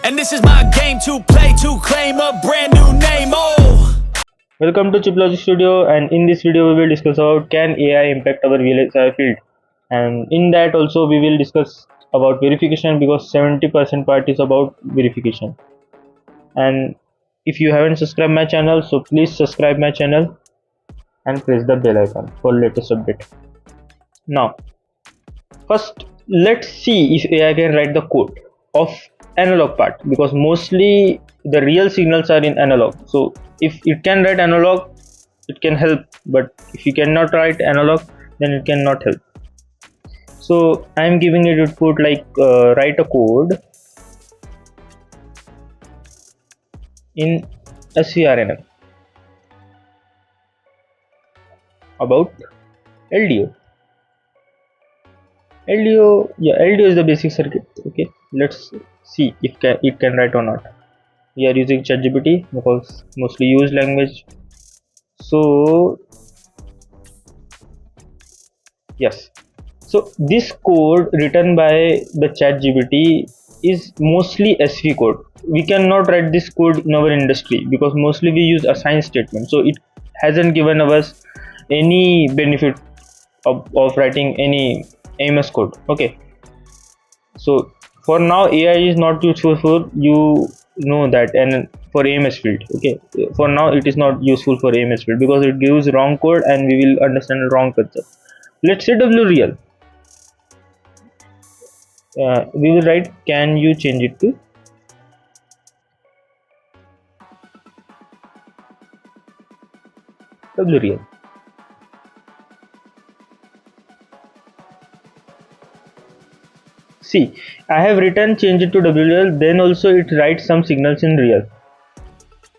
And this is my game to play to claim a brand new name. Oh, Welcome to Chiplogy Studio, and in this video we will discuss about can AI impact our VLSI field, and in that also we will discuss about verification, because 70% part is about verification. And if you haven't subscribed my channel, so please subscribe my channel and press the bell icon for latest update. Now first let's see if AI can write the code of analog part, because mostly the real signals are in analog. So if it can write analog, it can help, but if you cannot write analog, then it cannot help. So I am giving it input like write a code in SVRNM about LDO. LDO is the basic circuit. Okay, let's see if it can write or not. We are using ChatGPT because mostly used language. So yes, so this code written by the ChatGPT is mostly SV code. We cannot write this code in our industry because mostly we use assign statement. So it hasn't given us any benefit of writing any AMS code. Okay, so for now AI is not useful for, you know that, and for AMS field. Okay, for now it is not useful for AMS field because it gives wrong code and we will understand wrong concept. Let's say WReal. We will write, can you change it to WReal. See, I have written change it to WReal, then also it writes some signals in real.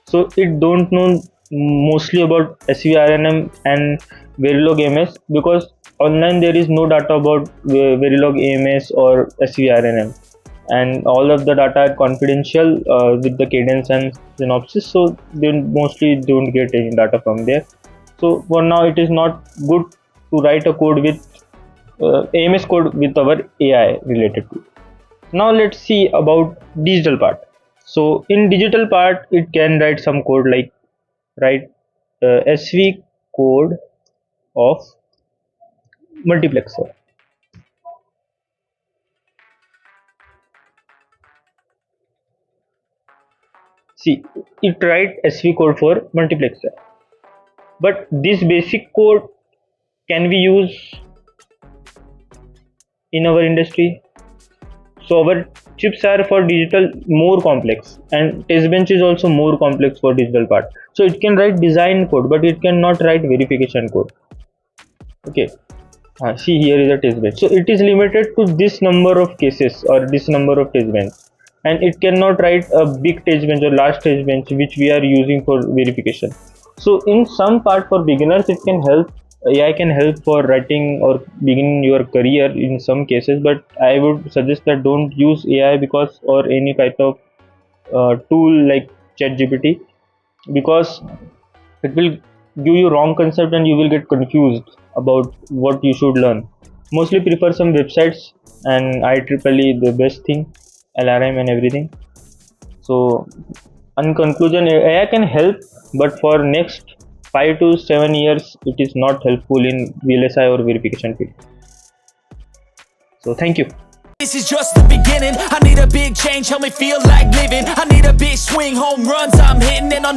So it don't know mostly about SVRNM and Verilog AMS, because online there is no data about Verilog AMS or SVRNM, and all of the data are confidential with the cadence and synopsis, so they mostly don't get any data from there. So for now it is not good to write a code with AMS code with our AI related to. Now let's see about digital part. So in digital part it can write some code like write SV code of multiplexer. See, it write SV code for multiplexer, but this basic code can we use in our industry? So our chips are for digital more complex, and test bench is also more complex for digital part. So it can write design code, but it cannot write verification code. Okay, see, here is a test bench. So it is limited to this number of cases or this number of test bench, and it cannot write a big test bench or large test bench which we are using for verification. So in some part for beginners it can help. AI can help for writing or beginning your career in some cases, but I would suggest that don't use AI because, or any type of tool like ChatGPT, because it will give you wrong concept and you will get confused about what you should learn. Mostly prefer some websites, and IEEE the best thing, LRM and everything. So in conclusion, AI can help, but for next 5 to 7 years it is not helpful in VLSI or verification field. So thank you. this is just the beginning. I need a big change, help me feel like living. I need a big swing, home runs I'm hitting, and I'll